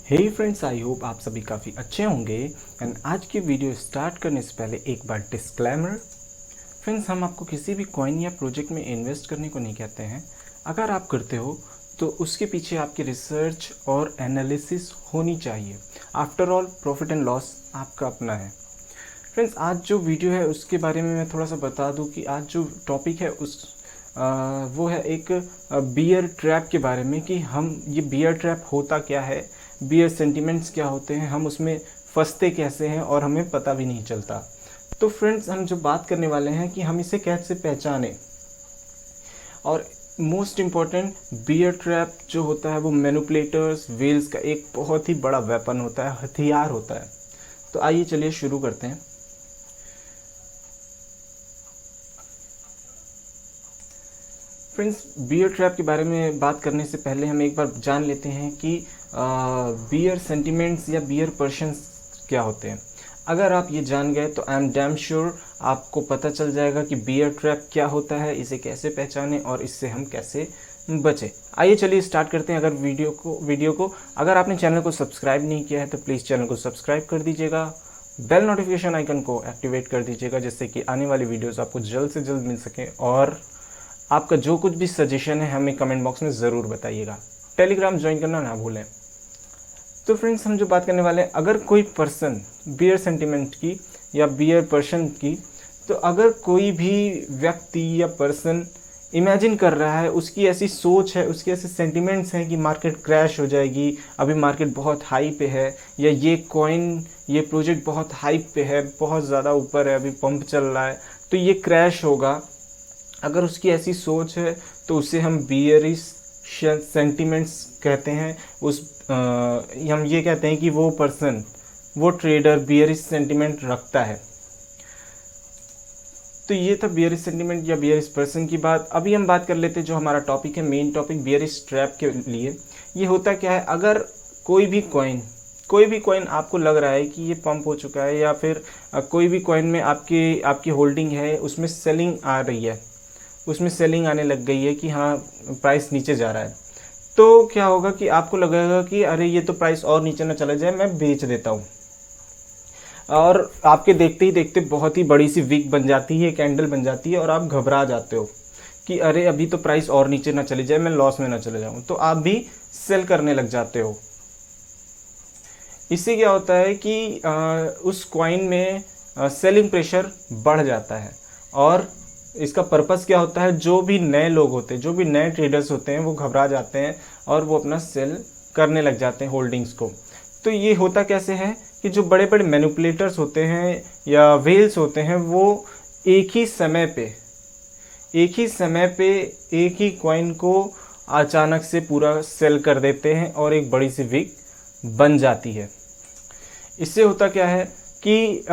Hey friends, I hope आप सभी काफ़ी अच्छे होंगे। एंड आज की वीडियो स्टार्ट करने से पहले एक बार डिस्क्लेमर। फ्रेंड्स, हम आपको किसी भी कॉइन या प्रोजेक्ट में इन्वेस्ट करने को नहीं कहते हैं। अगर आप करते हो तो उसके पीछे आपकी रिसर्च और एनालिसिस होनी चाहिए। After all, profit and loss आपका अपना है। फ्रेंड्स, आज जो वीडियो है उसके बारे में मैं थोड़ा सा बता दूं कि आज जो टॉपिक है वो है एक बियर ट्रैप के बारे में कि हम ये बियर ट्रैप होता क्या है, बियर सेंटिमेंट्स क्या होते हैं, हम उसमें फंसते कैसे हैं और हमें पता भी नहीं चलता। तो फ्रेंड्स, हम जो बात करने वाले हैं कि हम इसे कैसे पहचानें। और मोस्ट इम्पॉर्टेंट, बियर ट्रैप जो होता है वो मैनिपुलेटर्स वेल्स का एक बहुत ही बड़ा वेपन होता है, हथियार होता है। तो आइए चलिए शुरू करते हैं। फ्रेंड्स, बियर ट्रैप के बारे में बात करने से पहले हम एक बार जान लेते हैं कि बियर सेंटिमेंट्स या बियर पर्सन्स क्या होते हैं। अगर आप ये जान गए तो आई एम डैम श्योर आपको पता चल जाएगा कि बियर ट्रैप क्या होता है, इसे कैसे पहचानें और इससे हम कैसे बचें। आइए चलिए स्टार्ट करते हैं। अगर वीडियो को अगर आपने चैनल को सब्सक्राइब नहीं किया है तो प्लीज़ चैनल को सब्सक्राइब कर दीजिएगा, बेल नोटिफिकेशन आइकन को एक्टिवेट कर दीजिएगा जिससे कि आने वाली वीडियोज़ आपको जल्द से जल्द मिल सकें। और आपका जो कुछ भी सजेशन है हमें कमेंट बॉक्स में ज़रूर बताइएगा। टेलीग्राम ज्वाइन करना ना भूलें। तो फ्रेंड्स, हम जो बात करने वाले हैं, अगर कोई पर्सन बियर सेंटिमेंट की या बियर पर्सन की, तो अगर कोई भी व्यक्ति या पर्सन इमेजिन कर रहा है, उसकी ऐसी सोच है, उसके ऐसे सेंटिमेंट्स हैं कि मार्केट क्रैश हो जाएगी, अभी मार्केट बहुत हाई पे है, या ये कॉइन ये प्रोजेक्ट बहुत हाई पे है, बहुत ज़्यादा ऊपर है, अभी पंप चल रहा है तो ये क्रैश होगा, अगर उसकी ऐसी सोच है तो उसे हम बियरिश सेंटिमेंट्स कहते हैं। हम ये कहते हैं कि वो पर्सन, वो ट्रेडर बियरिश सेंटिमेंट रखता है। तो ये था बियरिश सेंटिमेंट या बियरिश पर्सन की बात। अभी हम बात कर लेते हैं जो हमारा टॉपिक है, मेन टॉपिक बियरिश ट्रैप के लिए। ये होता क्या है, अगर कोई भी कॉइन आपको लग रहा है कि ये पंप हो चुका है, या फिर कोई भी कॉइन में आपकी होल्डिंग है, उसमें सेलिंग आ रही है, उसमें सेलिंग आने लग गई है कि हाँ प्राइस नीचे जा रहा है, तो क्या होगा कि आपको लगेगा कि अरे ये तो प्राइस और नीचे ना चला जाए, मैं बेच देता हूँ। और आपके देखते ही देखते बहुत ही बड़ी सी विक बन जाती है, कैंडल बन जाती है और आप घबरा जाते हो कि अरे अभी तो प्राइस और नीचे ना चली जाए, मैं लॉस में ना चले जाऊँ, तो आप भी सेल करने लग जाते हो। इससे क्या होता है कि उस कॉइन में सेलिंग प्रेशर बढ़ जाता है। और इसका पर्पस क्या होता है, जो भी नए लोग होते हैं, जो भी नए ट्रेडर्स होते हैं, वो घबरा जाते हैं और वो अपना सेल करने लग जाते हैं होल्डिंग्स को। तो ये होता कैसे है कि जो बड़े बड़े मैनिपुलेटर्स होते हैं या वेल्स होते हैं, वो एक ही समय पे एक ही कॉइन को अचानक से पूरा सेल कर देते हैं और एक बड़ी सी विक बन जाती है। इससे होता क्या है कि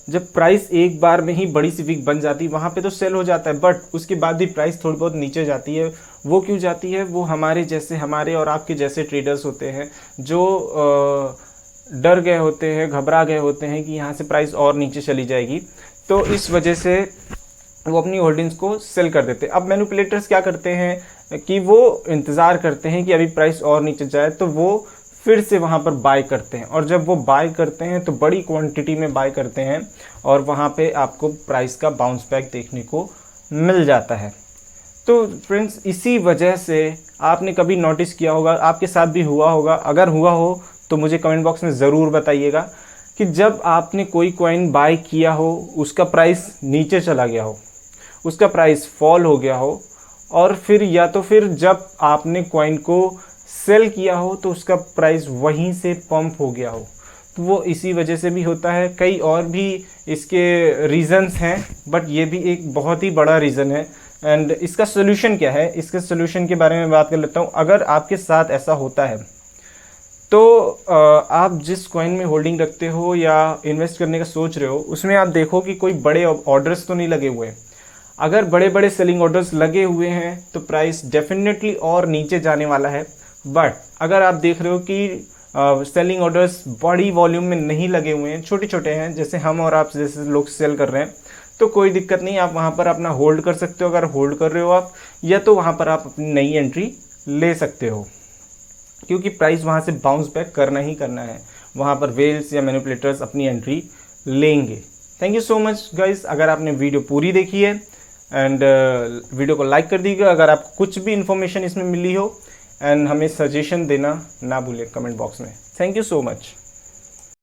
जब प्राइस एक बार में ही बड़ी सी विक बन जाती है, वहाँ पे तो सेल हो जाता है, बट उसके बाद भी प्राइस थोड़ी बहुत नीचे जाती है। वो क्यों जाती है? वो हमारे और आपके जैसे ट्रेडर्स होते हैं जो डर गए होते हैं, घबरा गए होते हैं कि यहाँ से प्राइस और नीचे चली जाएगी, तो इस वजह से वो अपनी होल्डिंग्स को सेल कर देते हैं। अब मैनिपुलेटर्स क्या करते हैं कि वो इंतज़ार करते हैं कि अभी प्राइस और नीचे जाए, तो वो फिर से वहाँ पर बाय करते हैं। और जब वो बाय करते हैं तो बड़ी क्वांटिटी में बाय करते हैं और वहाँ पे आपको प्राइस का बाउंस बैक देखने को मिल जाता है। तो फ्रेंड्स, इसी वजह से आपने कभी नोटिस किया होगा, आपके साथ भी हुआ होगा, अगर हुआ हो तो मुझे कमेंट बॉक्स में ज़रूर बताइएगा कि जब आपने कोई कॉइन बाय किया हो, उसका प्राइस नीचे चला गया हो, उसका प्राइस फॉल हो गया हो, और फिर जब आपने कॉइन को सेल किया हो तो उसका प्राइस वहीं से पंप हो गया हो। तो वो इसी वजह से भी होता है। कई और भी इसके रीज़न्स हैं, बट ये भी एक बहुत ही बड़ा रीज़न है। एंड इसका सोल्यूशन क्या है, इसके सोल्यूशन के बारे में बात कर लेता हूँ। अगर आपके साथ ऐसा होता है तो आप जिस कॉइन में होल्डिंग रखते हो या इन्वेस्ट करने का सोच रहे हो, उसमें आप देखो कि कोई बड़े ऑर्डर्स तो नहीं लगे हुए। अगर बड़े बड़े सेलिंग ऑर्डर्स लगे हुए हैं तो प्राइस डेफिनेटली और नीचे जाने वाला है। बट अगर आप देख रहे हो कि सेलिंग ऑर्डर्स बड़ी वॉल्यूम में नहीं लगे हुए हैं, छोटे छोटे हैं, जैसे हम और आप जैसे लोग सेल कर रहे हैं, तो कोई दिक्कत नहीं, आप वहाँ पर अपना होल्ड कर सकते हो। अगर होल्ड कर रहे हो आप, या तो वहाँ पर आप अपनी नई एंट्री ले सकते हो। क्योंकि प्राइस वहाँ से बाउंस बैक करना ही करना है, वहाँ पर वेल्स या मैनिपुलेटर्स अपनी एंट्री लेंगे। Thank you so much guys, अगर आपने वीडियो पूरी देखी है एंड वीडियो को लाइक कर दीजिएगा अगर आपको कुछ भी इन्फॉर्मेशन इसमें मिली हो, एंड हमें सजेशन देना ना भूलें कमेंट बॉक्स में। Thank you so much.